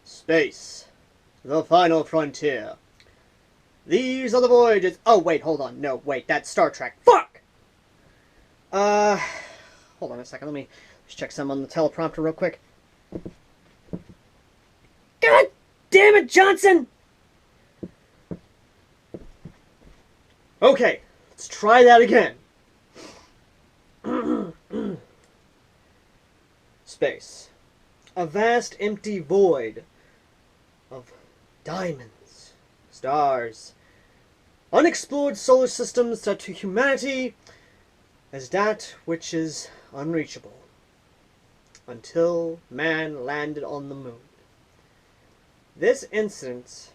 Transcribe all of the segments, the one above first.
Space, the final frontier. These are the voyages. Oh, wait, hold on. No, wait, that's Star Trek. Fuck! Hold on a second. Let me just check some on the teleprompter real quick. God damn it, Johnson! Okay, let's try that again. Space. A vast empty void of diamonds, stars, unexplored solar systems that to humanity as that which is unreachable, until man landed on the moon. This incident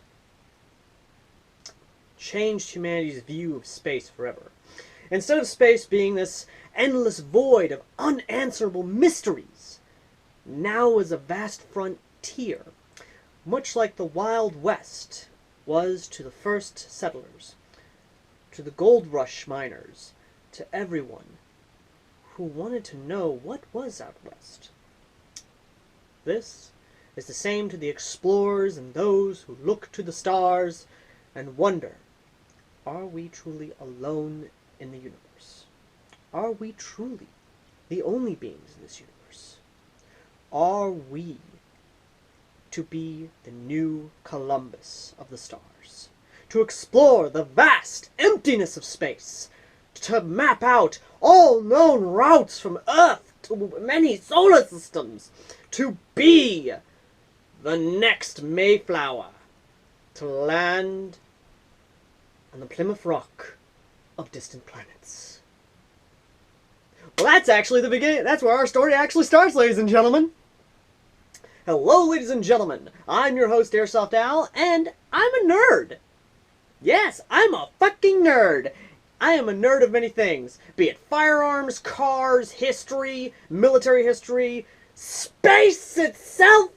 changed humanity's view of space forever. Instead of space being this endless void of unanswerable mysteries, now is a vast frontier, much like the Wild West was to the first settlers, to the gold rush miners, to everyone who wanted to know what was out west. This is the same to the explorers and those who look to the stars and wonder, are we truly alone in the universe? Are we truly the only beings in this universe? Are we to be the new Columbus of the stars? To explore the vast emptiness of space? To map out all known routes from Earth to many solar systems? To be the next Mayflower? To land on the Plymouth Rock of distant planets? Well, that's actually the beginning. That's where our story actually starts, ladies and gentlemen. Hello, ladies and gentlemen. I'm your host, AirsoftAL, and I'm a nerd. Yes, I'm a fucking nerd. I am a nerd of many things, be it firearms, cars, history, military history, space itself.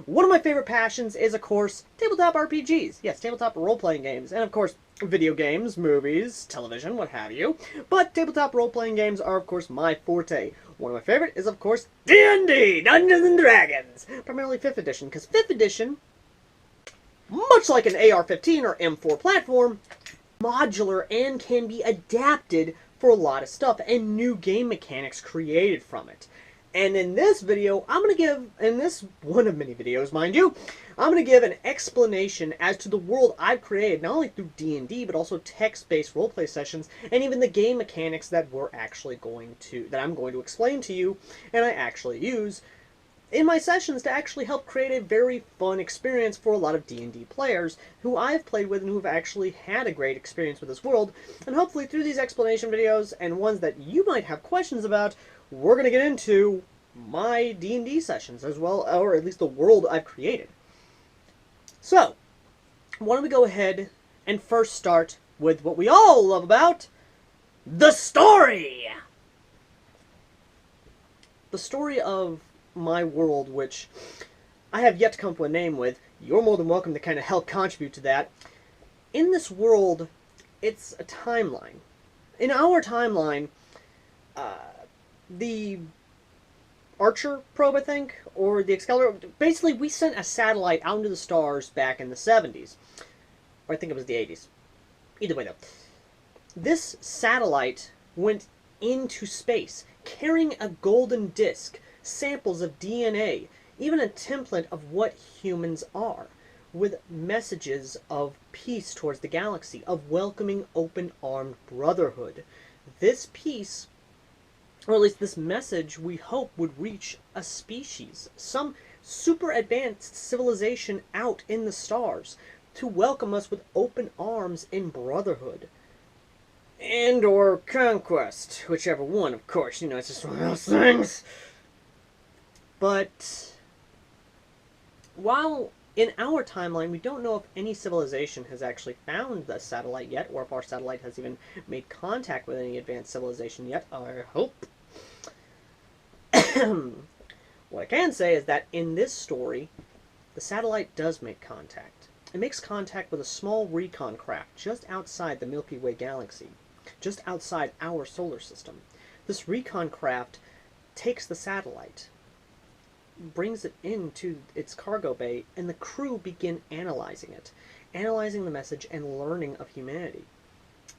One of my favorite passions is, of course, tabletop RPGs. Yes, tabletop role-playing games. And, of course, video games, movies, television, what have you. But tabletop role-playing games are, of course, my forte. One of my favorite is, of course, D&D, Dungeons and Dragons. Primarily 5th edition, because 5th edition, much like an AR-15 or M4 platform, modular and can be adapted for a lot of stuff, and new game mechanics created from it. And in this video, I'm going to give, in this one of many videos, mind you, I'm going to give an explanation as to the world I've created, not only through D&D, but also text-based roleplay sessions, and even the game mechanics that I'm going to explain to you, and I actually use in my sessions to actually help create a very fun experience for a lot of D&D players who I've played with and who have actually had a great experience with this world. And hopefully through these explanation videos and ones that you might have questions about, we're going to get into my D&D sessions as well, or at least the world I've created. So, why don't we go ahead and first start with what we all love about, the story! The story of my world, which I have yet to come up with a name with. You're more than welcome to kind of help contribute to that. In this world, it's a timeline. In our timeline, the Archer probe, I think, or the Excalibur, basically we sent a satellite out into the stars back in the 70s. Or I think it was the 80s. Either way, though. This satellite went into space, carrying a golden disc, samples of DNA, even a template of what humans are, with messages of peace towards the galaxy, of welcoming open-armed brotherhood. This peace, or at least this message, we hope would reach a species, some super advanced civilization out in the stars, to welcome us with open arms in brotherhood. And or conquest, whichever one, of course, you know, it's just one of those things. But while in our timeline we don't know if any civilization has actually found the satellite yet, or if our satellite has even made contact with any advanced civilization yet, I hope. What I can say is that in this story, the satellite does make contact. It makes contact with a small recon craft just outside the Milky Way galaxy, just outside our solar system. This recon craft takes the satellite, brings it into its cargo bay, and the crew begin analyzing it, analyzing the message and learning of humanity.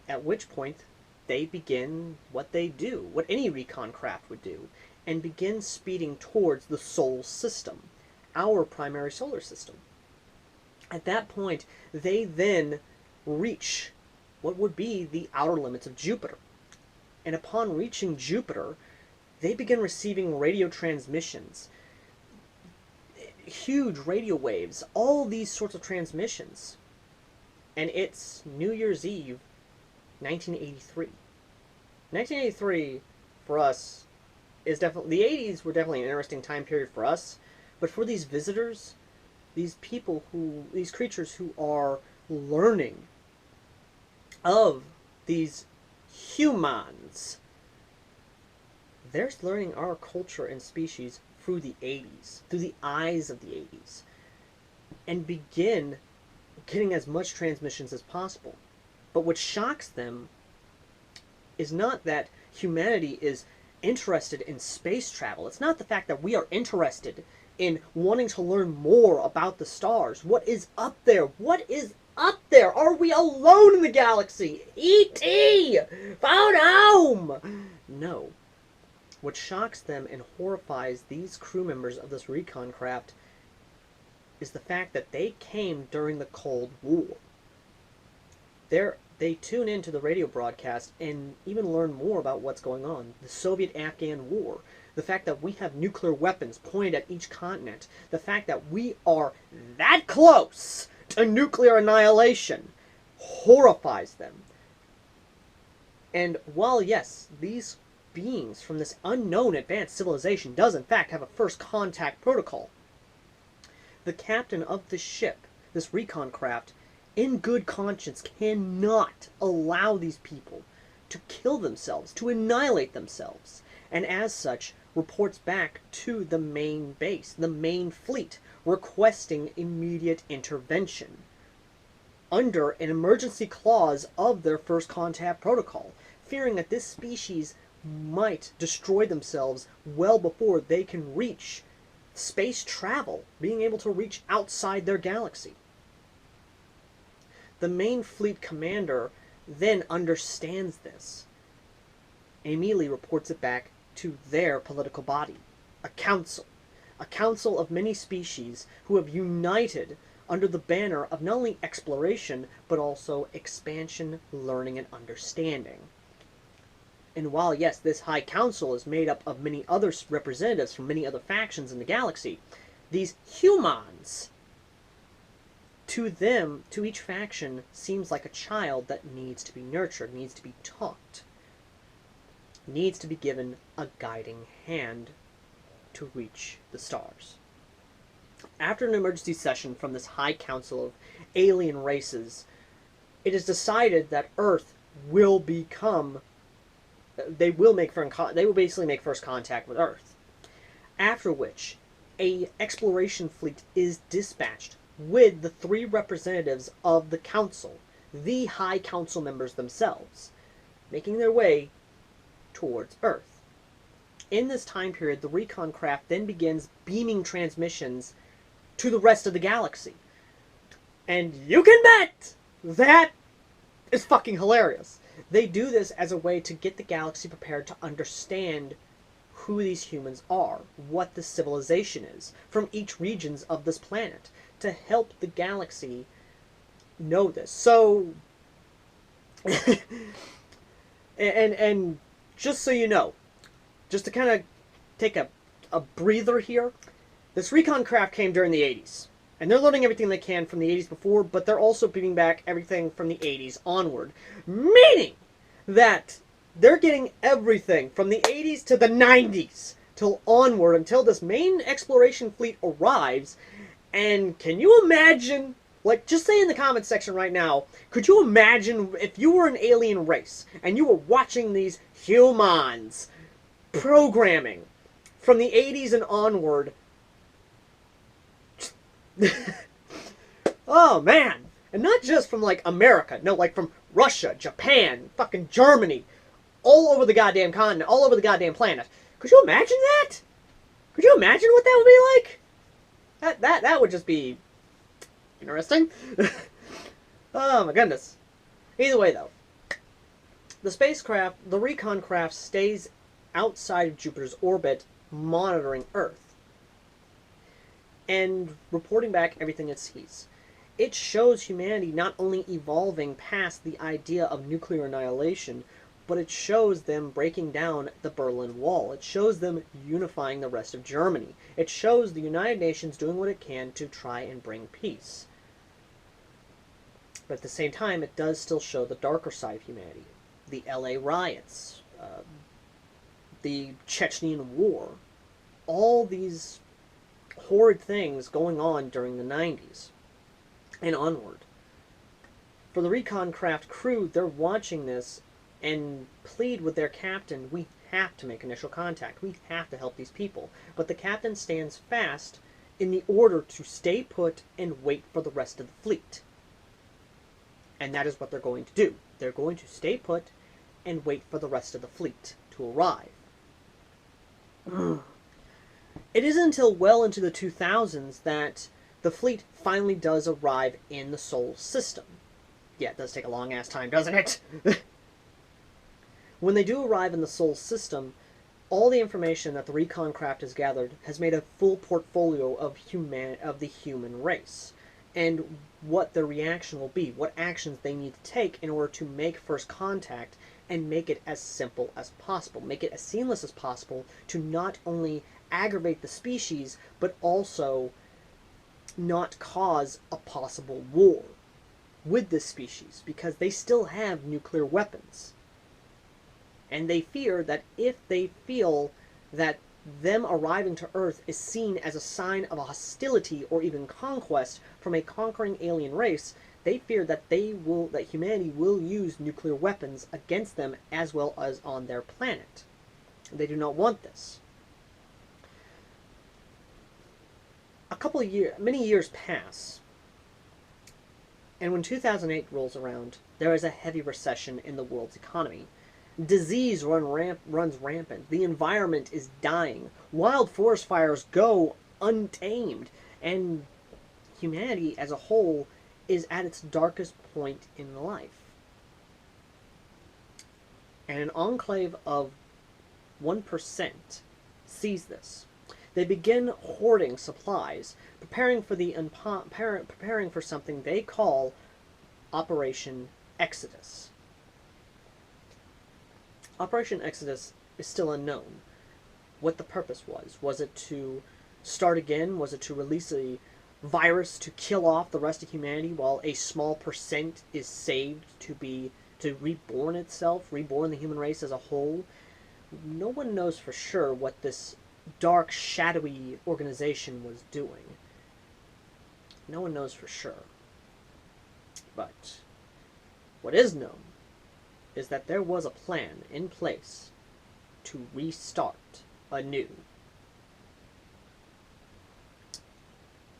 At which point, they begin what they do, what any recon craft would do, and begin speeding towards the Sol system, our primary solar system. At that point, they then reach what would be the outer limits of Jupiter. And upon reaching Jupiter, they begin receiving radio transmissions, huge radio waves, all these sorts of transmissions. And it's New Year's Eve, 1983. 1983, for us, is definitely... The 80s were definitely an interesting time period for us, but for these visitors, these people who... these creatures who are learning of these humans, they're learning our culture and species through the 80s, through the eyes of the 80s, and begin getting as much transmissions as possible. But what shocks them is not that humanity is interested in space travel. It's not the fact that we are interested in wanting to learn more about the stars. What is up there? What is up there? Are we alone in the galaxy? E.T. found home! No. What shocks them and horrifies these crew members of this recon craft is the fact that they came during the Cold War. They tune into the radio broadcast and even learn more about what's going on. The Soviet-Afghan War. The fact that we have nuclear weapons pointed at each continent. The fact that we are that close to nuclear annihilation horrifies them. And while, yes, these beings from this unknown advanced civilization does in fact have a first contact protocol, the captain of the ship, this recon craft, in good conscience cannot allow these people to kill themselves, to annihilate themselves, and as such reports back to the main base, the main fleet, requesting immediate intervention under an emergency clause of their first contact protocol, fearing that this species might destroy themselves well before they can reach space travel, being able to reach outside their galaxy. The main fleet commander then understands this and immediately reports it back to their political body, a council of many species who have united under the banner of not only exploration but also expansion, learning, and understanding. And while, yes, this High Council is made up of many other representatives from many other factions in the galaxy, these humans, to them, to each faction, seems like a child that needs to be nurtured, needs to be taught, needs to be given a guiding hand to reach the stars. After an emergency session from this High Council of alien races, it is decided that Earth will become... They will basically make first contact with Earth. After which, a exploration fleet is dispatched with the 3 representatives of the Council, the High Council members themselves, making their way towards Earth. In this time period, the recon craft then begins beaming transmissions to the rest of the galaxy. And you can bet that is fucking hilarious. They do this as a way to get the galaxy prepared to understand who these humans are, what the civilization is, from each regions of this planet, to help the galaxy know this. So, and just so you know, just to kind of take a breather here, this recon craft came during the 80s. And they're learning everything they can from the 80s before, but they're also bringing back everything from the 80s onward. Meaning that they're getting everything from the 80s to the 90s till onward until this main exploration fleet arrives. And can you imagine, like, just say in the comments section right now, could you imagine if you were an alien race and you were watching these humans programming from the 80s and onward? Oh, man. And not just from, like, America. No, like, from Russia, Japan, fucking Germany. All over the goddamn continent. All over the goddamn planet. Could you imagine that? Could you imagine what that would be like? That would just be interesting. Oh my goodness. Either way, though, the recon craft stays outside of Jupiter's orbit, monitoring Earth and reporting back everything it sees. It shows humanity not only evolving past the idea of nuclear annihilation, but it shows them breaking down the Berlin Wall. It shows them unifying the rest of Germany. It shows the United Nations doing what it can to try and bring peace. But at the same time, it does still show the darker side of humanity. The LA riots, the Chechnyan War, all these horrid things going on during the 90s and onward. For the recon craft crew, they're watching this and plead with their captain, we have to make initial contact. We have to help these people. But the captain stands fast in the order to stay put and wait for the rest of the fleet. And that is what they're going to do. They're going to stay put and wait for the rest of the fleet to arrive. It isn't until well into the 2000s that the fleet finally does arrive in the Sol system. Yeah, it does take a long-ass time, doesn't it? When they do arrive in the Sol system, all the information that the recon craft has gathered has made a full portfolio of the human race, and what their reaction will be, what actions they need to take in order to make first contact and make it as simple as possible, make it as seamless as possible to not only aggravate the species, but also not cause a possible war with this species, because they still have nuclear weapons. And they fear that if they feel that them arriving to Earth is seen as a sign of a hostility or even conquest from a conquering alien race, they fear that humanity will use nuclear weapons against them as well as on their planet. They do not want this. Many years pass, and when 2008 rolls around, there is a heavy recession in the world's economy. Disease runs rampant. The environment is dying. Wild forest fires go untamed. And humanity as a whole is at its darkest point in life. And an enclave of 1% sees this. They begin hoarding supplies, preparing for something they call Operation Exodus. Operation Exodus is still unknown. What the purpose was. Was it to start again? Was it to release a virus to kill off the rest of humanity while a small percent is saved to reborn itself, reborn the human race as a whole? No one knows for sure what this dark, shadowy organization was doing. No one knows for sure. But what is known is that there was a plan in place to restart anew.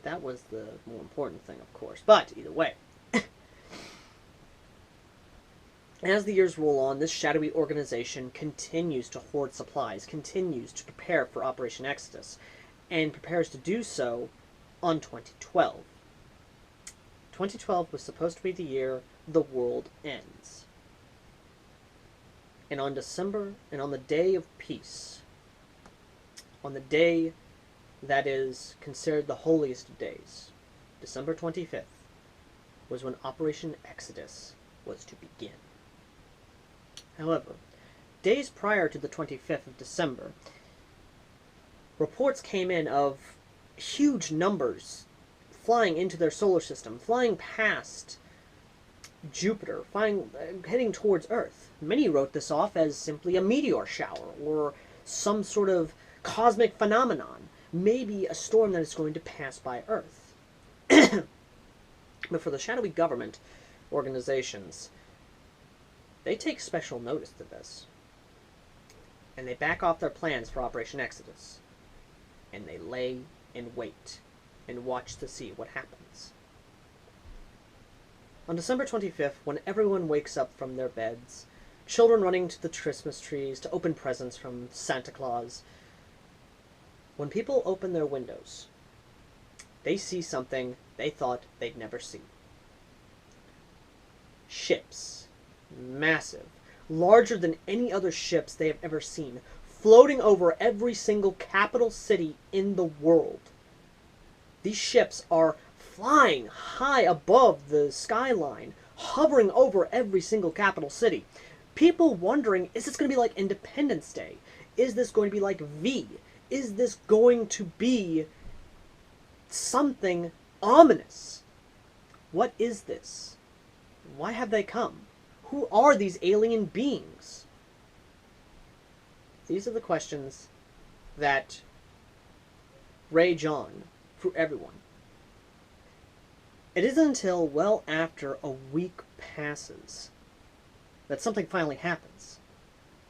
That was the more important thing, of course. But either way, as the years roll on, this shadowy organization continues to hoard supplies, continues to prepare for Operation Exodus, and prepares to do so on 2012. 2012 was supposed to be the year the world ends. And on the day of peace, on the day that is considered the holiest of days, December 25th, was when Operation Exodus was to begin. However, days prior to the 25th of December, reports came in of huge numbers flying into their solar system, flying past Jupiter, heading towards Earth. Many wrote this off as simply a meteor shower or some sort of cosmic phenomenon, maybe a storm that is going to pass by Earth. But for the shadowy government organizations, they take special notice to this. And they back off their plans for Operation Exodus. And they lay and wait and watch to see what happens. On December 25th, when everyone wakes up from their beds, children running to the Christmas trees to open presents from Santa Claus, When people open their windows, they see something they thought they'd never see. Ships. Massive. Larger than any other ships they have ever seen. Floating over every single capital city in the world. These ships are flying high above the skyline, hovering over every single capital city. People wondering, is this going to be like Independence Day? Is this going to be like V? Is this going to be something ominous? What is this? Why have they come? Who are these alien beings? These are the questions that rage on for everyone. It isn't until well after a week passes that something finally happens.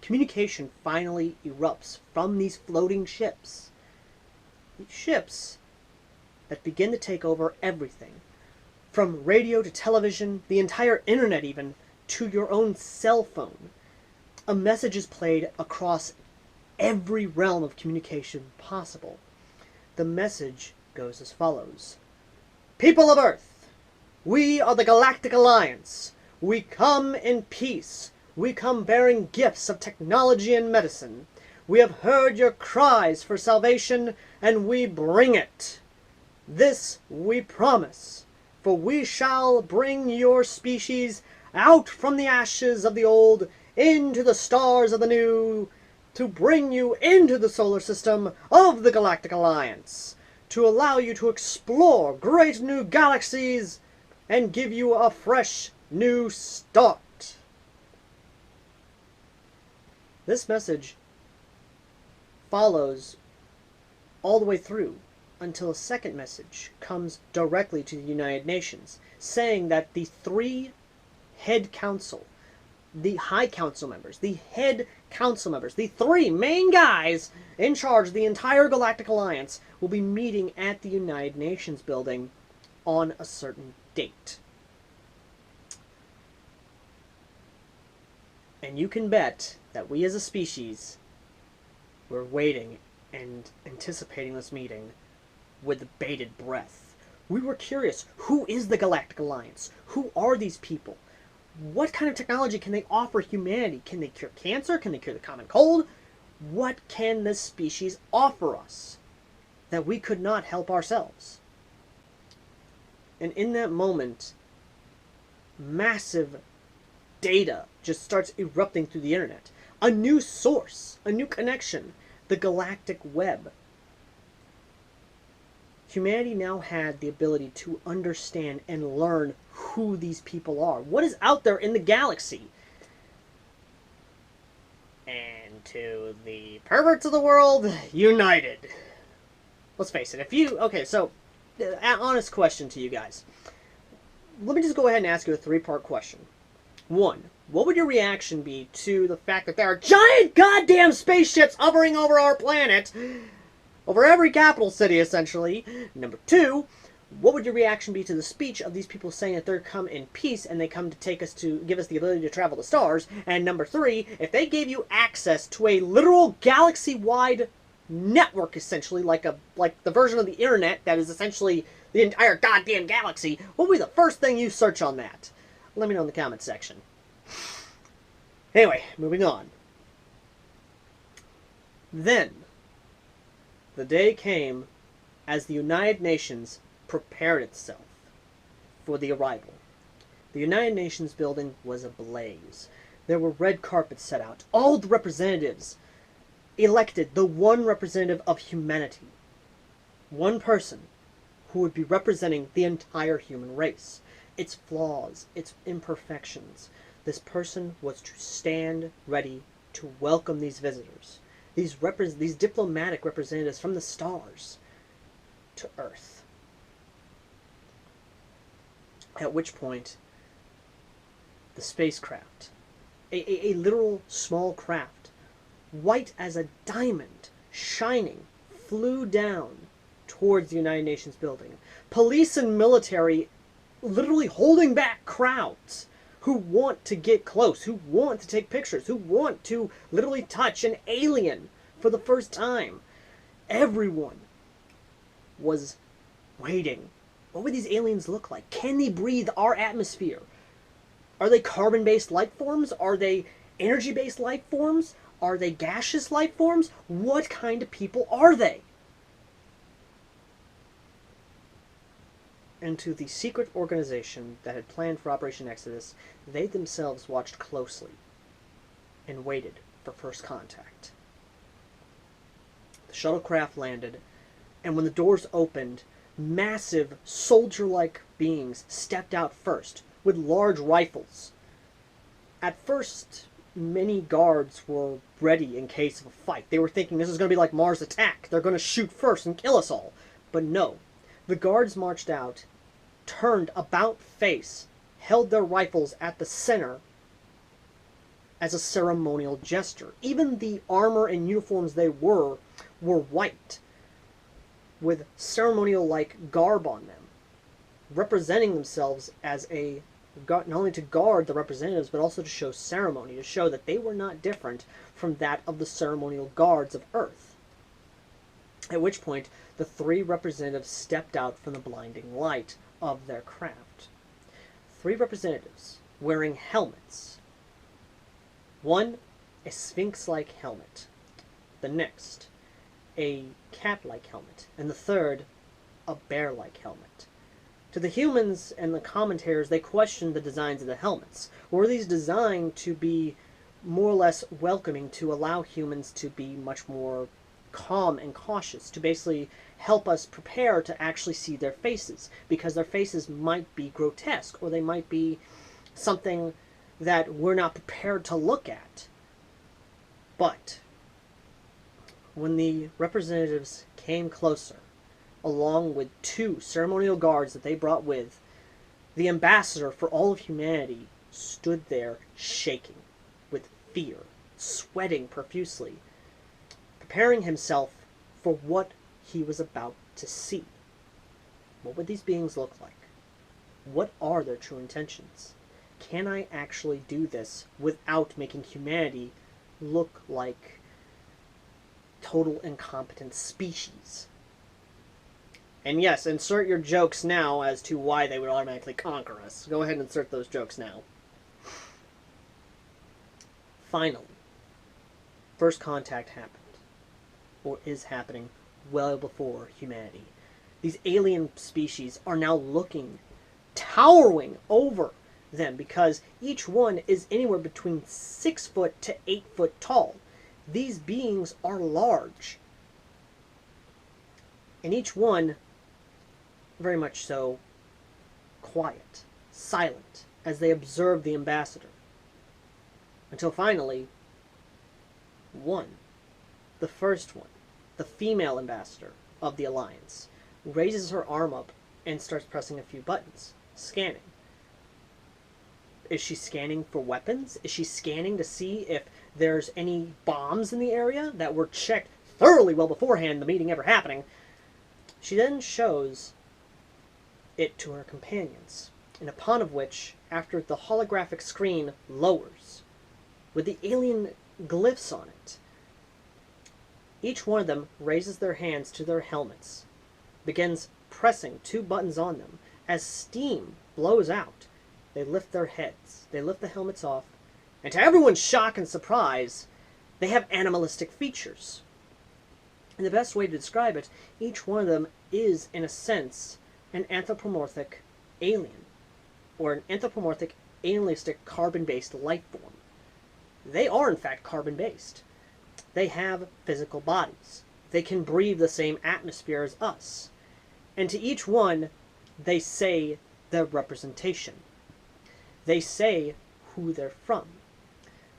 Communication finally erupts from these floating ships. These ships that begin to take over everything. From radio to television, the entire internet even, to your own cell phone. A message is played across every realm of communication possible. The message goes as follows. People of Earth, we are the Galactic Alliance. We come in peace. We come bearing gifts of technology and medicine. We have heard your cries for salvation, and we bring it. This we promise, for we shall bring your species out from the ashes of the old into the stars of the new, to bring you into the solar system of the Galactic Alliance, to allow you to explore great new galaxies and give you a fresh new start. This message follows all the way through until a second message comes directly to the United Nations, saying that the three head council, the high council members, the head council members, the three main guys in charge of the entire Galactic Alliance will be meeting at the United Nations building on a certain date. And you can bet that we as a species were waiting and anticipating this meeting with bated breath. We were curious, who is the Galactic Alliance? Who are these people? What kind of technology can they offer humanity? Can they cure cancer? Can they cure the common cold? What can this species offer us that we could not help ourselves? And in that moment, massive data just starts erupting through the internet. A new source, a new connection, the galactic web. Humanity now had the ability to understand and learn who these people are. What is out there in the galaxy? And to the perverts of the world, united. Let's face it, if you... Okay, so, honest question to you guys. Let me just go ahead and ask you a three-part question. One, what would your reaction be to the fact that there are giant goddamn spaceships hovering over our planet, over every capital city, essentially? Number two, what would your reaction be to the speech of these people saying that they're come in peace and they come to take us to give us the ability to travel the stars? And number three, if they gave you access to a literal galaxy-wide network, essentially, like the version of the internet that is essentially the entire goddamn galaxy, what would be the first thing you search on that? Let me know in the comments section. Anyway, moving on. Then, the day came as the United Nations prepared itself for the arrival. The United Nations building was ablaze. There were red carpets set out. All the representatives elected the one representative of humanity. One person who would be representing the entire human race. Its flaws, its imperfections. This person was to stand ready to welcome these visitors. These diplomatic representatives from the stars to Earth. At which point, the spacecraft, a literal small craft, white as a diamond, shining, flew down towards the United Nations building. Police and military literally holding back crowds who want to get close, who want to take pictures, who want to literally touch an alien for the first time. Everyone was waiting. What would these aliens look like? Can they breathe our atmosphere? Are they carbon-based life forms? Are they energy-based life forms? Are they gaseous life forms? What kind of people are they? And to the secret organization that had planned for Operation Exodus, they themselves watched closely and waited for first contact. The shuttlecraft landed, and when the doors opened, massive, soldier-like beings stepped out first, with large rifles. At first, many guards were ready in case of a fight. They were thinking this is going to be like Mars Attack. They're going to shoot first and kill us all. But no. The guards marched out, turned about face, held their rifles at the center as a ceremonial gesture. Even the armor and uniforms they were white, with ceremonial-like garb on them, representing themselves as a, not only to guard the representatives, but also to show ceremony, to show that they were not different from that of the ceremonial guards of Earth. At which point, the three representatives stepped out from the blinding light of their craft. Three representatives wearing helmets. One, a sphinx-like helmet. The next, a cat-like helmet. And the third, a bear-like helmet. To the humans and the commentators, they questioned the designs of the helmets. Were these designed to be more or less welcoming, to allow humans to be much more calm and cautious, to basically help us prepare to actually see their faces, because their faces might be grotesque, or they might be something that we're not prepared to look at. But when the representatives came closer, along with two ceremonial guards that they brought with, the ambassador for all of humanity stood there shaking with fear, sweating profusely, preparing himself for what he was about to see. What would these beings look like? What are their true intentions? Can I actually do this without making humanity look like total incompetent species? And yes, insert your jokes now as to why they would automatically conquer us. Go ahead and insert those jokes now. Finally, first contact happened, or is happening, well before humanity. These alien species are now looking, towering over them, because each one is anywhere between 6 foot to 8 foot tall. These beings are large. And each one, very much so, quiet, silent, as they observe the ambassador. Until finally, one, the first one, the female ambassador of the Alliance, raises her arm up and starts pressing a few buttons, scanning. Is she scanning for weapons? Is she scanning to see if there's any bombs in the area that were checked thoroughly well beforehand the meeting ever happening? She then shows it to her companions, and upon of which, after the holographic screen lowers, with the alien glyphs on it, each one of them raises their hands to their helmets, begins pressing 2 buttons on them. As steam blows out, they lift their heads, they lift the helmets off, and to everyone's shock and surprise, they have animalistic features. And the best way to describe it, each one of them is, in a sense, an anthropomorphic alien, or an anthropomorphic, animalistic, carbon-based life form. They are, in fact, carbon-based. They have physical bodies. They can breathe the same atmosphere as us. And to each one, they say their representation. They say who they're from.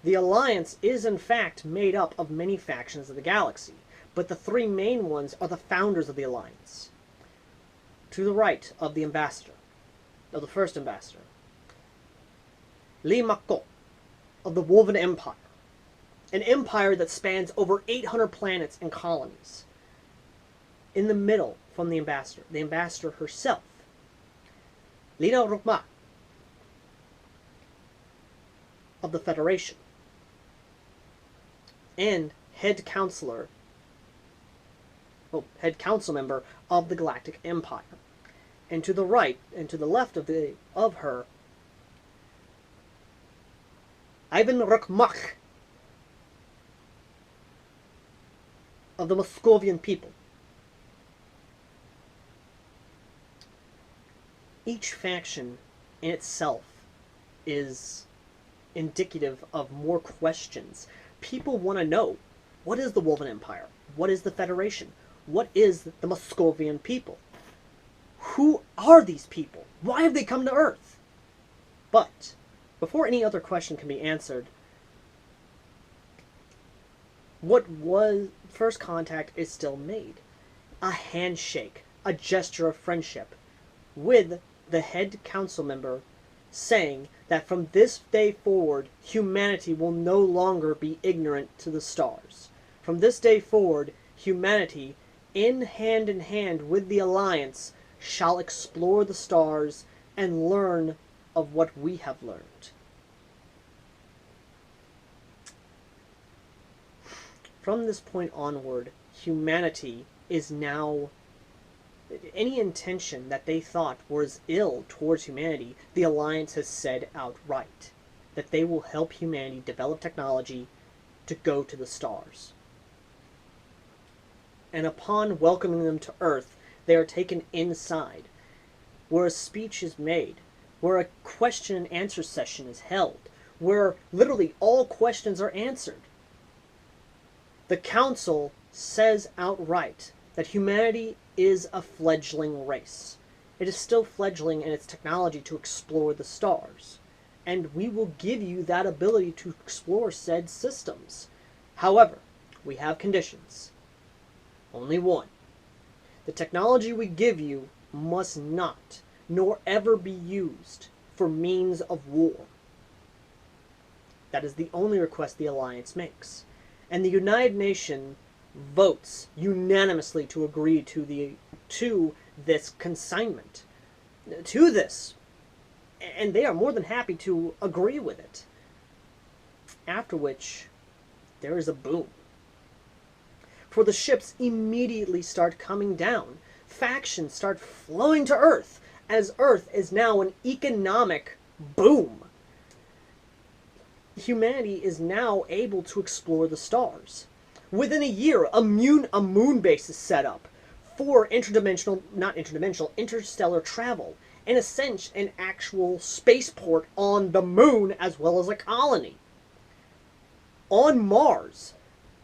The Alliance is, in fact, made up of many factions of the galaxy, but the 3 main ones are the founders of the Alliance. To the right of the ambassador, of the first ambassador, Li Mako, of the Woven Empire, an empire that spans over 800 planets and colonies. In the middle, from the ambassador herself, Lina Rukma, of the Federation, and head counselor head council member of the Galactic Empire. And to the right, and to the left of her, Ivan Rukmach of the Moscovian people. Each faction in itself is indicative of more questions. People want to know, what is the Woven Empire? What is the Federation? What is the Moscovian people? Who are these people? Why have they come to Earth? But before any other question can be answered, what was first contact is still made. A handshake, a gesture of friendship, with the head council member saying that from this day forward, humanity will no longer be ignorant to the stars. From this day forward, humanity, in hand with the Alliance, shall explore the stars and learn of what we have learned. From this point onward, humanity is now... Any intention that they thought was ill towards humanity, the Alliance has said outright that they will help humanity develop technology to go to the stars. And upon welcoming them to Earth, they are taken inside, where a speech is made, where a question and answer session is held, where literally all questions are answered. The Council says outright that humanity is a fledgling race. It is still fledgling in its technology to explore the stars, and we will give you that ability to explore said systems. However, we have conditions. Only one. The technology we give you must not, nor ever be used for means of war. That is the only request the Alliance makes. And the United Nations votes unanimously to agree to this consignment. To this. And they are more than happy to agree with it. After which, there is a boom. For the ships immediately start coming down. Factions start flowing to Earth, as Earth is now an economic boom. Humanity is now able to explore the stars. Within a year, a moon base is set up for interstellar travel, and an actual spaceport on the moon as well as a colony. On Mars,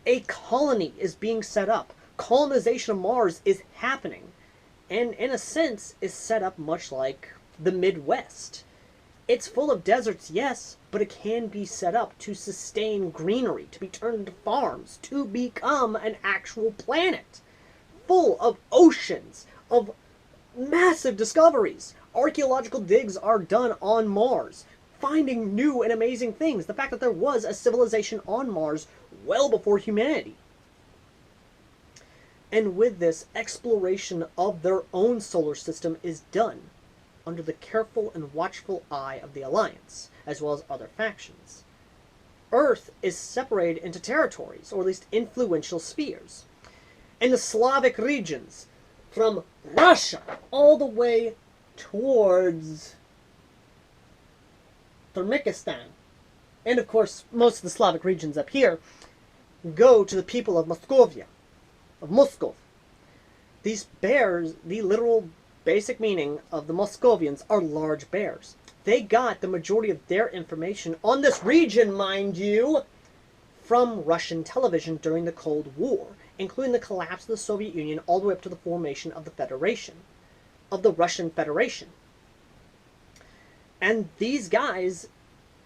a colony is being set up. Colonization of Mars is happening, and in a sense is set up much like the Midwest. It's full of deserts, yes, but it can be set up to sustain greenery, to be turned into farms, to become an actual planet, full of oceans, of massive discoveries. Archaeological digs are done on Mars, finding new and amazing things. The fact that there was a civilization on Mars well before humanity. And with this, exploration of their own solar system is done under the careful and watchful eye of the Alliance, as well as other factions. Earth is separated into territories, or at least influential spheres. And the Slavic regions, from Russia all the way towards Turkmenistan, and of course most of the Slavic regions up here, go to the people of Moscovia, of Moscow. These bears, the literal basic meaning of the Moscovians, are large bears. They got the majority of their information on this region, mind you, from Russian television during the Cold War, including the collapse of the Soviet Union all the way up to the formation of the Federation, of the Russian Federation. And these guys,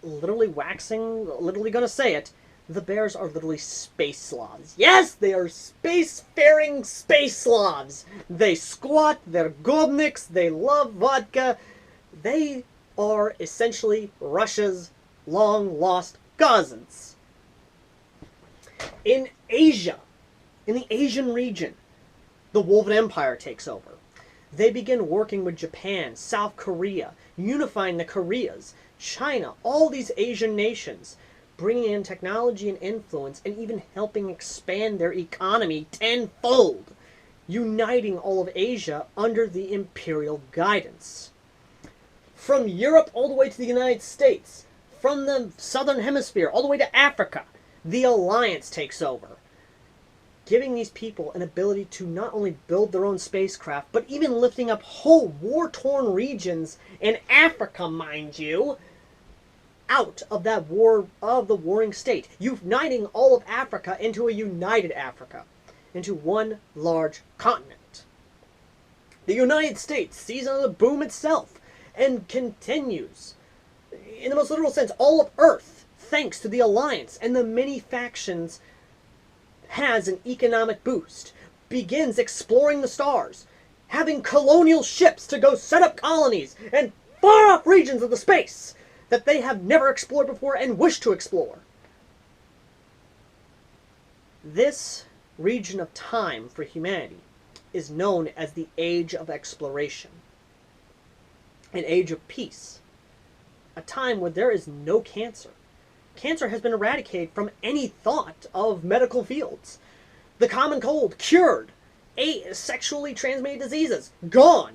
literally gonna say it, the bears are literally space Slavs. Yes, they are space-faring space Slavs. They squat, they're gobniks, they love vodka. They are essentially Russia's long-lost cousins. In Asia, in the Asian region, the Woven Empire takes over. They begin working with Japan, South Korea, unifying the Koreas, China, all these Asian nations, bringing in technology and influence, and even helping expand their economy tenfold. uniting all of Asia under the imperial guidance. From Europe all the way to the United States, from the southern hemisphere all the way to Africa, the alliance takes over, giving these people an ability to not only build their own spacecraft, but even lifting up whole war-torn regions in Africa, mind you, out of that war, of the warring state, uniting all of Africa into a united Africa, into one large continent. The United States sees on the boom itself and continues, in the most literal sense, all of Earth, thanks to the alliance and the many factions, has an economic boost, begins exploring the stars, having colonial ships to go set up colonies in far-off regions of the space that they have never explored before and wish to explore. This region of time for humanity is known as the Age of Exploration, an age of peace, a time where there is no cancer. Cancer has been eradicated from any thought of medical fields. The common cold, cured. Sexually transmitted diseases, gone.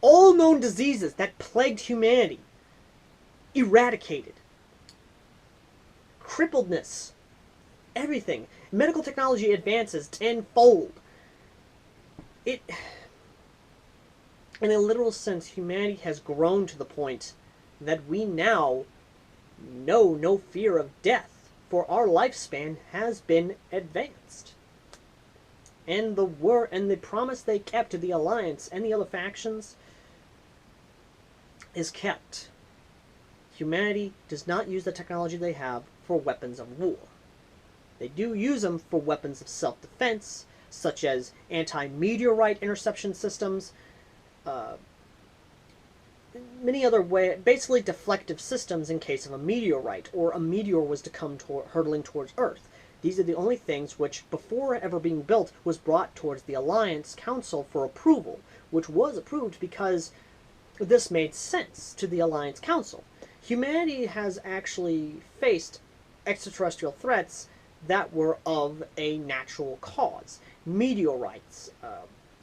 All known diseases that plagued humanity, eradicated. Crippledness, everything. Medical technology advances tenfold. In a literal sense, humanity has grown to the point that we now know no fear of death, for our lifespan has been advanced. And the promise they kept to the Alliance and the other factions is kept. Humanity does not use the technology they have for weapons of war. They do use them for weapons of self-defense, such as anti-meteorite interception systems, many other basically deflective systems in case of a meteorite, or a meteor was to come hurtling towards Earth. These are the only things which, before ever being built, was brought towards the Alliance Council for approval, which was approved because this made sense to the Alliance Council. Humanity has actually faced extraterrestrial threats that were of a natural cause. Meteorites,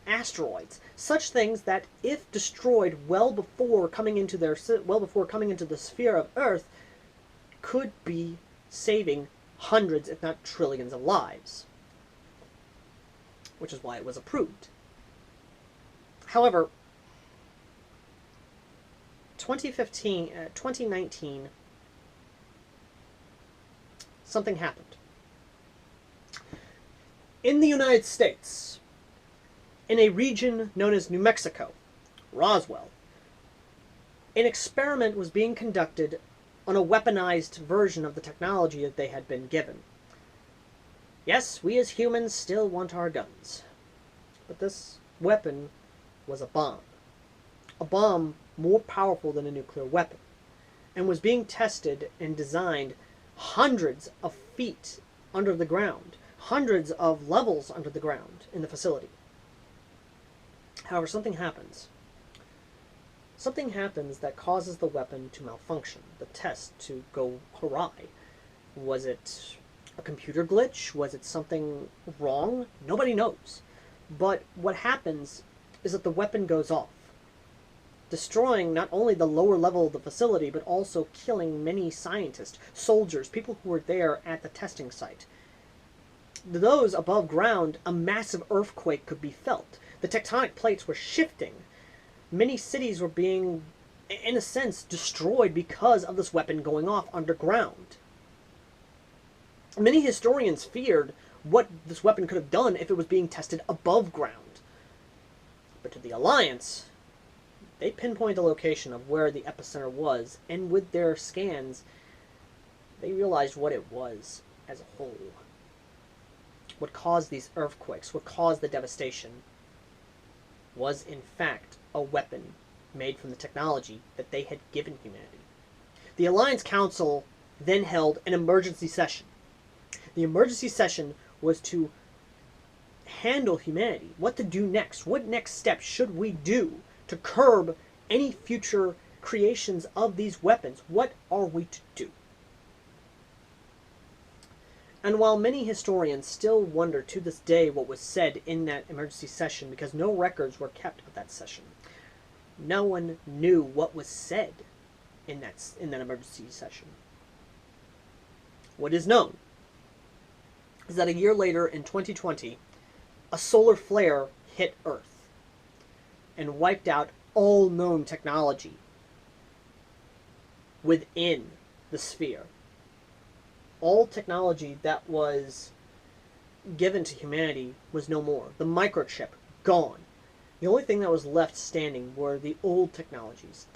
asteroids, such things that, if destroyed well before coming into the sphere of Earth, could be saving hundreds, if not trillions, of lives. Which is why it was approved. However, 2019, something happened. In the United States, in a region known as New Mexico, Roswell, an experiment was being conducted on a weaponized version of the technology that they had been given. Yes, we as humans still want our guns. But this weapon was a bomb. A bomb more powerful than a nuclear weapon, and was being tested and designed hundreds of feet under the ground, hundreds of levels under the ground in the facility. However, something happens. Something happens that causes the weapon to malfunction, the test to go awry. Was it a computer glitch? Was it something wrong? Nobody knows. But what happens is that the weapon goes off, destroying not only the lower level of the facility, but also killing many scientists, soldiers, people who were there at the testing site. Those above ground, a massive earthquake could be felt. The tectonic plates were shifting. Many cities were being, in a sense, destroyed because of this weapon going off underground. Many historians feared what this weapon could have done if it was being tested above ground. But to the Alliance, they pinpointed the location of where the epicenter was, and with their scans, they realized what it was as a whole. What caused these earthquakes, what caused the devastation, was in fact a weapon made from the technology that they had given humanity. The Alliance Council then held an emergency session. The emergency session was to handle humanity, what to do next, what next steps should we do to curb any future creations of these weapons, what are we to do? And while many historians still wonder to this day what was said in that emergency session because no records were kept of that session, no one knew what was said in that emergency session. What is known is that a year later, in 2020, a solar flare hit Earth and wiped out all known technology within the sphere. All technology that was given to humanity was no more. The microchip, gone. The only thing that was left standing were the old technologies,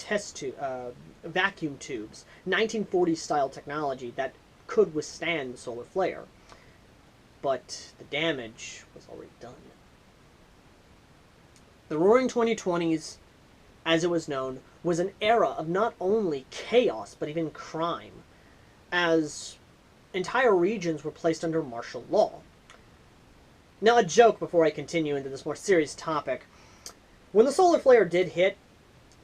vacuum tubes, 1940s style technology that could withstand the solar flare. But the damage was already done. The Roaring 2020s, as it was known, was an era of not only chaos, but even crime, as entire regions were placed under martial law. Now, a joke before I continue into this more serious topic. When the solar flare did hit,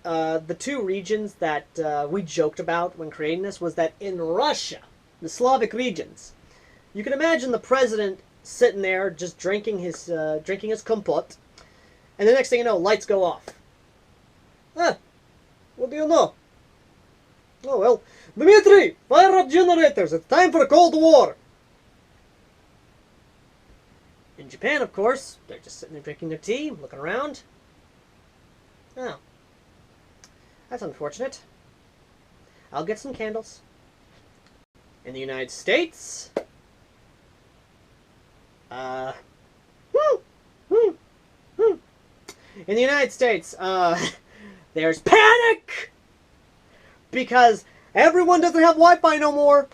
the two regions that we joked about when creating this was that in Russia, the Slavic regions, you can imagine the president sitting there just drinking his kompot, and the next thing you know, lights go off. What do you know? Oh well, Dmitri, fire up generators. It's time for a Cold War. In Japan, of course, they're just sitting there drinking their tea, looking around. Oh, that's unfortunate. I'll get some candles. In the United States, in the United States, there's panic! Because everyone doesn't have Wi-Fi no more.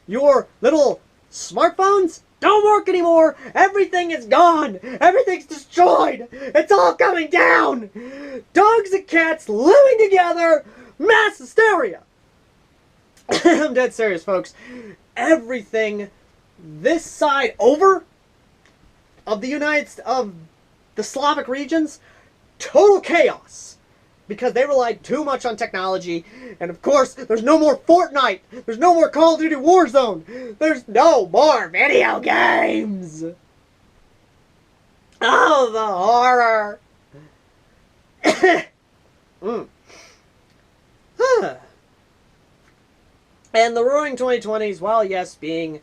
Your little smartphones don't work anymore. Everything is gone. Everything's destroyed. It's all coming down. Dogs and cats living together. Mass hysteria. I'm dead serious, folks. Everything this side over of the Slavic regions, total chaos. Because they relied too much on technology. And of course, there's no more Fortnite. There's no more Call of Duty Warzone. There's no more video games. Oh, the horror. And the Roaring 2020s, while yes, being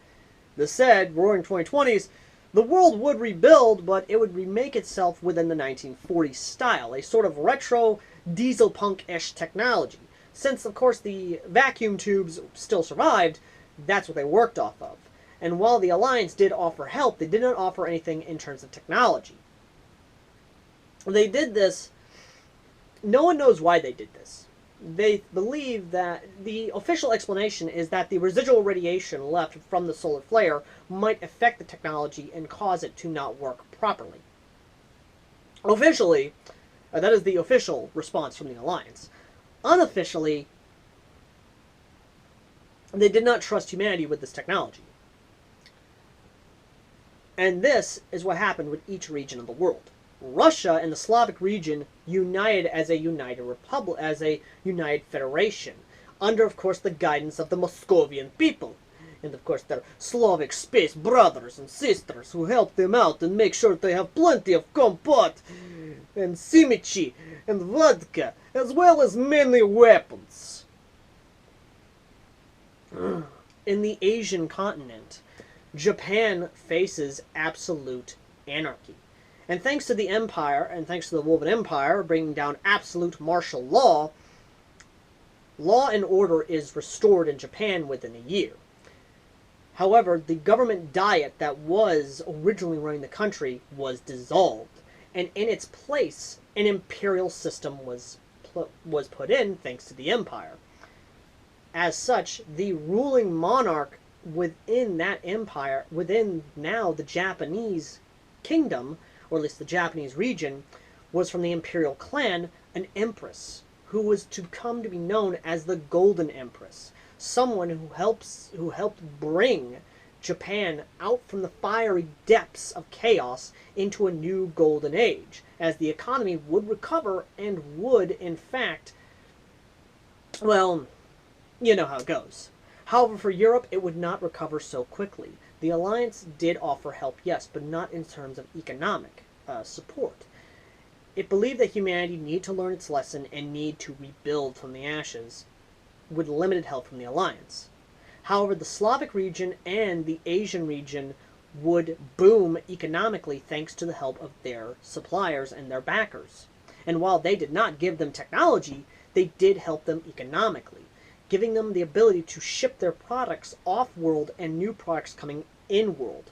the said Roaring 2020s, the world would rebuild, but it would remake itself within the 1940s style, a sort of retro diesel punk-ish technology. Since, of course, the vacuum tubes still survived, that's what they worked off of. And while the Alliance did offer help, they did not offer anything in terms of technology. They did this, no one knows why they did this. They believe that the official explanation is that the residual radiation left from the solar flare might affect the technology and cause it to not work properly. Officially, that is the official response from the Alliance. Unofficially, they did not trust humanity with this technology. And this is what happened with each region of the world. Russia and the Slavic region united as a united republic, as a united federation, under, of course, the guidance of the Moscovian people, and of course their Slavic space brothers and sisters who help them out and make sure they have plenty of kompot and simichi and vodka, as well as many weapons. In the Asian continent, Japan faces absolute anarchy. And thanks to the Empire, and thanks to the Woven Empire bringing down absolute martial law, law and order is restored in Japan within a year. However, the government diet that was originally running the country was dissolved, and in its place, an imperial system was put in thanks to the Empire. As such, the ruling monarch within that empire, within now the Japanese kingdom, or at least the Japanese region, was from the imperial clan, an empress, who was to come to be known as the Golden Empress, someone who helped bring Japan out from the fiery depths of chaos into a new golden age, as the economy would recover and would, in fact, well, you know how it goes. However, for Europe, it would not recover so quickly. The Alliance did offer help, yes, but not in terms of economic support. It believed that humanity needed to learn its lesson and need to rebuild from the ashes with limited help from the Alliance. However, the Slavic region and the Asian region would boom economically thanks to the help of their suppliers and their backers. And while they did not give them technology, they did help them economically, giving them the ability to ship their products off-world and new products coming in-world.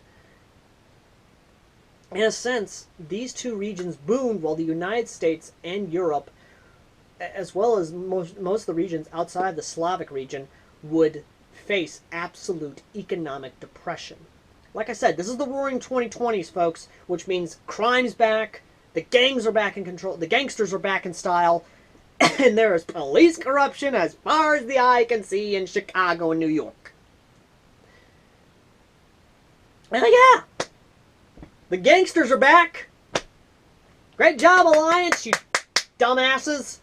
In a sense, these two regions boomed while the United States and Europe, as well as most of the regions outside the Slavic region, would face absolute economic depression. Like I said, this is the roaring 2020s, folks, which means crime's back, the gangs are back in control, the gangsters are back in style, and there is police corruption as far as the eye can see in Chicago and New York. And yeah, the gangsters are back. Great job, Alliance, you dumbasses.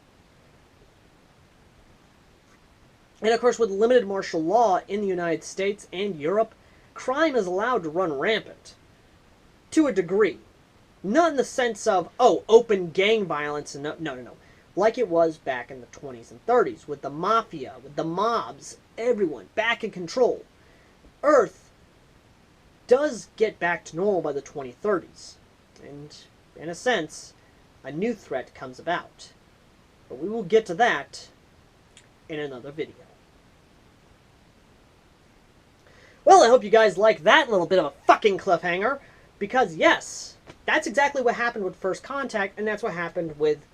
And of course, with limited martial law in the United States and Europe, crime is allowed to run rampant. To a degree. Not in the sense of, oh, open gang violence. And no. Like it was back in the 20s and 30s, with the mafia, with the mobs, everyone back in control. Earth does get back to normal by the 2030s. And, in a sense, a new threat comes about. But we will get to that in another video. Well, I hope you guys like that little bit of a fucking cliffhanger, because yes, that's exactly what happened with First Contact, and that's what happened with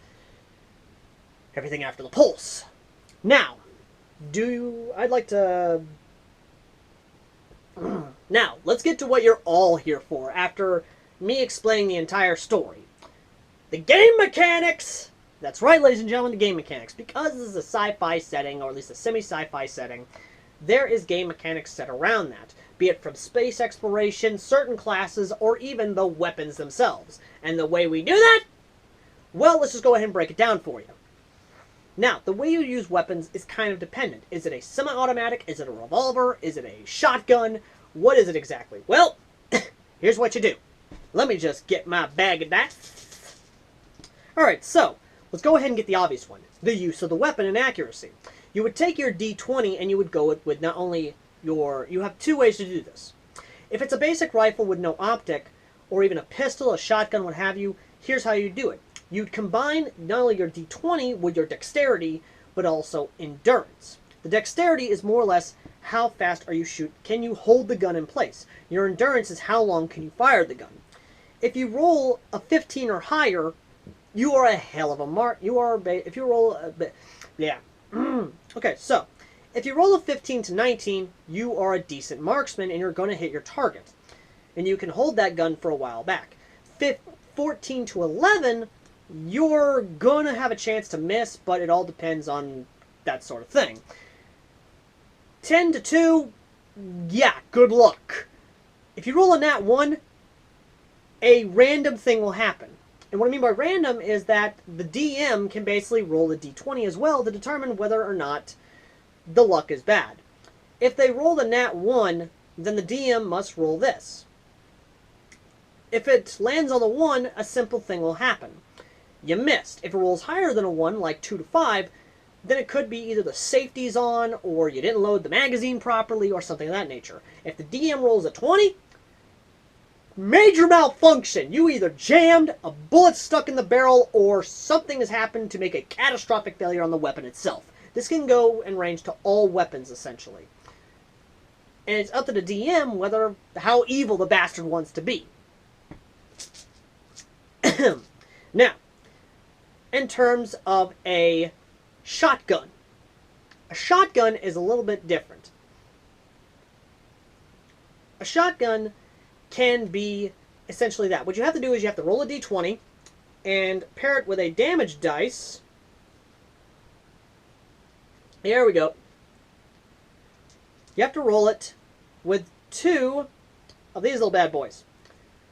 everything after the Pulse. Now, I'd like to... Now, let's get to what you're all here for, after me explaining the entire story. The game mechanics! That's right, ladies and gentlemen, the game mechanics. Because this is a sci-fi setting, or at least a semi-sci-fi setting, there is game mechanics set around that, be it from space exploration, certain classes, or even the weapons themselves. And the way we do that? Well, let's just go ahead and break it down for you. Now, the way you use weapons is kind of dependent. Is it a semi-automatic? Is it a revolver? Is it a shotgun? What is it exactly? Well, here's what you do. Let me just get my bag of that. Alright, so, let's go ahead and get the obvious one. The use of the weapon and accuracy. You would take your D20 and you would go with not only your... You have two ways to do this. If it's a basic rifle with no optic, or even a pistol, a shotgun, what have you, here's how you do it. You'd combine not only your D20 with your dexterity, but also endurance. The dexterity is more or less how fast are you can you hold the gun in place. Your endurance is how long can you fire the gun. If you roll a 15 or higher, you are a hell of a mark. If you roll a bit, yeah. Okay, so if you roll a 15 to 19, you are a decent marksman and you're going to hit your target. And you can hold that gun for a while back. 14 to 11, you're going to have a chance to miss, but it all depends on that sort of thing. 10 to 2, yeah, good luck. If you roll a nat 1, a random thing will happen. And what I mean by random is that the DM can basically roll a d20 as well to determine whether or not the luck is bad. If they roll the nat 1, then the DM must roll this. If it lands on the 1, a simple thing will happen. You missed. If it rolls higher than a 1, like 2 to 5, then it could be either the safety's on, or you didn't load the magazine properly, or something of that nature. If the DM rolls a 20, major malfunction. You either jammed, a bullet stuck in the barrel, or something has happened to make a catastrophic failure on the weapon itself. This can go and range to all weapons, essentially. And it's up to the DM how evil the bastard wants to be. Now, in terms of a shotgun. A shotgun is a little bit different. A shotgun can be essentially that. What you have to do is you have to roll a d20 and pair it with a damage dice. There we go. You have to roll it with 2 of these little bad boys.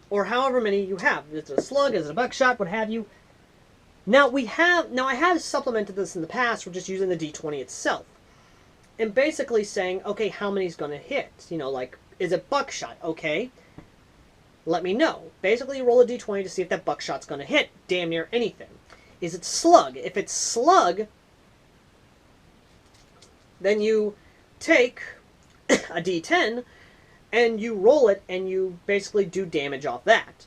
Or however many you have. Is it a slug, is it a buckshot, what have you. Now I have supplemented this in the past with just using the d20 itself. And basically saying, okay, how many is going to hit? You know, like, Is it buckshot? Okay. Let me know. Basically, you roll a d20 to see if that buckshot's going to hit damn near anything. Is it slug? If it's slug, then you take a d10 and you roll it and you basically do damage off that.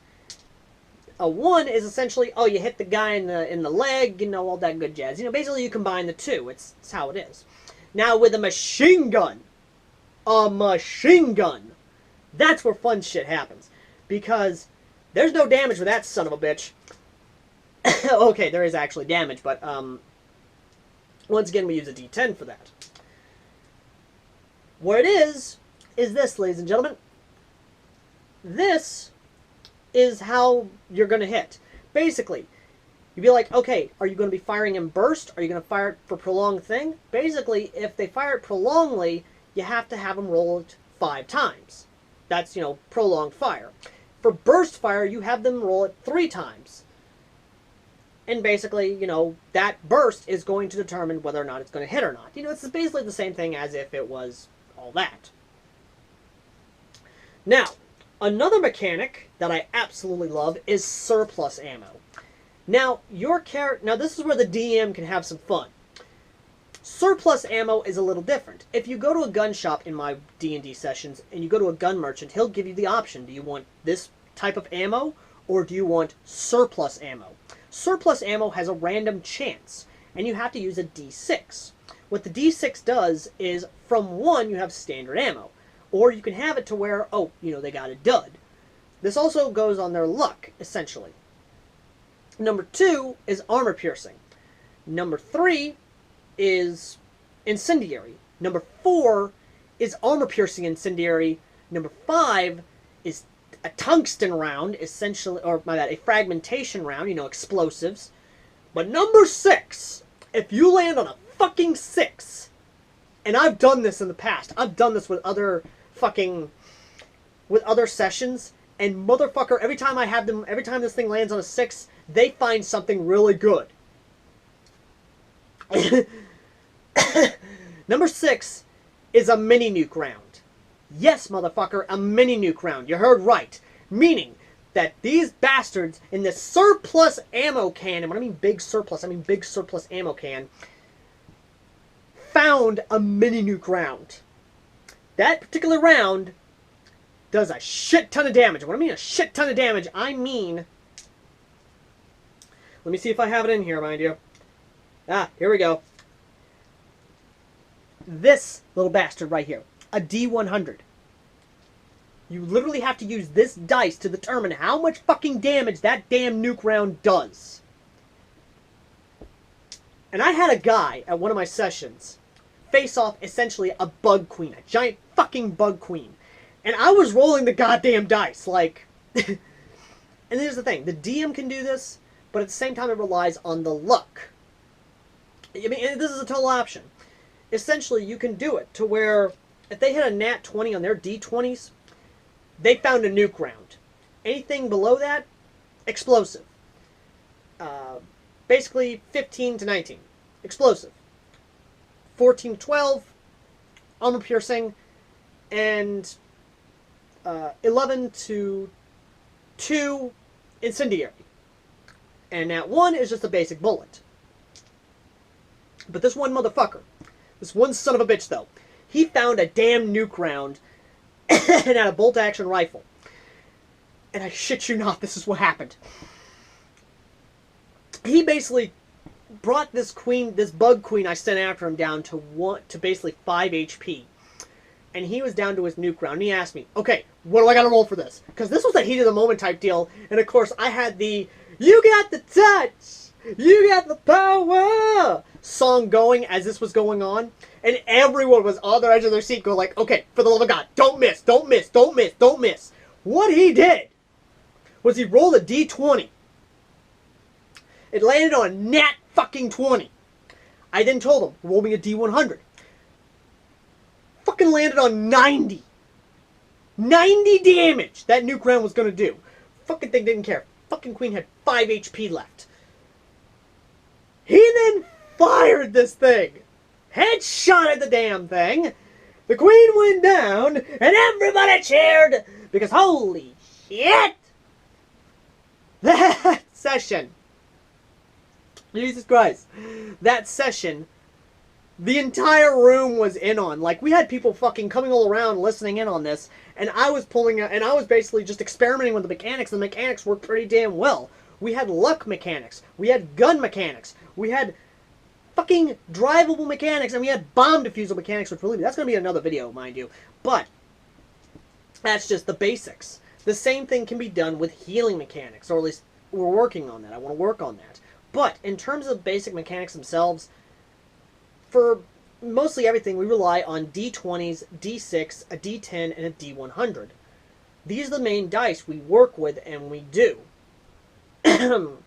A 1 is essentially, oh, you hit the guy in the leg, you know, all that good jazz. You know, basically you combine the two. It's how it is. Now with a machine gun, that's where fun shit happens. Because there's no damage with that son of a bitch. Okay, there is actually damage, but once again we use a d10 for that. What it is this, ladies and gentlemen. This is how you're going to hit. Basically, you'd be like, okay, are you going to be firing in burst? Are you going to fire it for prolonged thing? Basically, if they fire it prolongedly, you have to have them roll it 5 times. That's, you know, prolonged fire. For burst fire, you have them roll it 3 times. And basically, you know, that burst is going to determine whether or not it's going to hit or not. You know, it's basically the same thing as if it was all that. Now, another mechanic that I absolutely love is surplus ammo. Now, this is where the DM can have some fun. Surplus ammo is a little different. If you go to a gun shop in my D&D sessions and you go to a gun merchant, he'll give you the option. Do you want this type of ammo or do you want surplus ammo? Surplus ammo has a random chance and you have to use a D6. What the D6 does is from 1 you have standard ammo. Or you can have it to where, oh, you know, they got a dud. This also goes on their luck, essentially. Number 2 is armor piercing. Number 3 is incendiary. Number 4 is armor piercing incendiary. Number 5 is a tungsten round, essentially, or my bad, a fragmentation round, you know, explosives. But number 6, if you land on a fucking 6, and I've done this in the past, I've done this with other sessions, and motherfucker, every time this thing lands on a 6, they find something really good. Number 6 is a mini nuke round. Yes, motherfucker, a mini nuke round. You heard right. Meaning that these bastards in this surplus ammo can, and when I mean big surplus, I mean big surplus ammo can, found a mini nuke round. That particular round does a shit ton of damage. When I mean a shit ton of damage, I mean... Let me see if I have it in here, mind you. Ah, here we go. This little bastard right here. A D100. You literally have to use this dice to determine how much fucking damage that damn nuke round does. And I had a guy at one of my sessions face off essentially a bug queen. A giant fucking bug queen. And I was rolling the goddamn dice, like... And here's the thing. The DM can do this, but at the same time it relies on the luck. I mean, this is a total option. Essentially, you can do it to where if they hit a nat 20 on their D20s, they found a nuke round. Anything below that, explosive. Basically, 15 to 19, explosive. 14 to 12, armor piercing, and 11 to 2, incendiary. And that 1 is just a basic bullet. But this one motherfucker, this one son of a bitch though, he found a damn nuke round and had a bolt-action rifle. And I shit you not, this is what happened. He basically brought this bug queen I sent after him down to basically 5 HP. And he was down to his nuke round. And he asked me, okay, what do I gotta roll for this? Because this was a heat of the moment type deal. And of course, I had the, you got the touch! You got the power! Song going as this was going on. And everyone was on their edge of their seat going like, okay, for the love of God, don't miss, don't miss, don't miss, don't miss. What he did was he rolled a D20. It landed on a nat fucking 20. I then told him, roll me a D100. Fucking landed on 90. 90 damage that nuke round was going to do. Fucking thing didn't care. Fucking queen had 5 HP left. He then fired this thing. Headshot at the damn thing. the Queen went down, and everybody cheered, because holy shit! That session, Jesus Christ, that session, the entire room was in on. Like, we had people fucking coming all around listening in on this, and I was pulling out, and I was basically just experimenting with the mechanics, and the mechanics worked pretty damn well. We had luck mechanics, we had gun mechanics, we had fucking drivable mechanics, and we had bomb defusal mechanics, which believe me, that's going to be another video, mind you. But that's just the basics. The same thing can be done with healing mechanics, or at least we're working on that. I want to work on that. But in terms of basic mechanics themselves, for mostly everything, we rely on D20s, D6, a D10, and a D100. These are the main dice we work with and we do. And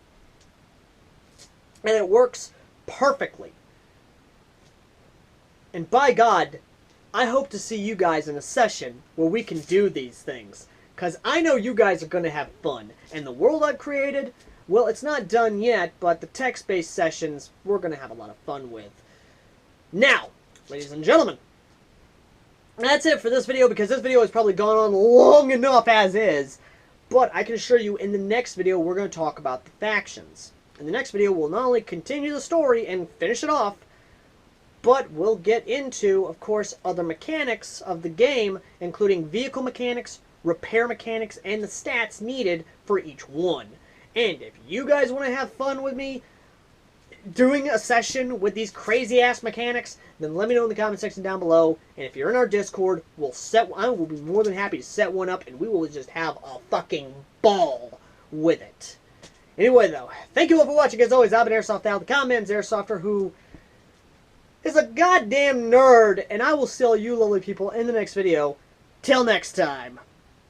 it works perfectly. And by God, I hope to see you guys in a session where we can do these things. Because I know you guys are going to have fun. And the world I've created, well, it's not done yet, but the text-based sessions, we're going to have a lot of fun with. Now, ladies and gentlemen, that's it for this video, because this video has probably gone on long enough as is. But I can assure you, in the next video, we're going to talk about the factions. In the next video, we'll not only continue the story and finish it off, but we'll get into, of course, other mechanics of the game, including vehicle mechanics, repair mechanics, and the stats needed for each one. And if you guys want to have fun with me doing a session with these crazy-ass mechanics, then let me know in the comment section down below. And if you're in our Discord, I will be more than happy to set one up, and we will just have a fucking ball with it. Anyway, though, thank you all for watching. As always, I've been AirsoftAL, the Command's Airsofter, who is a goddamn nerd, and I will see all you lovely people in the next video. Till next time.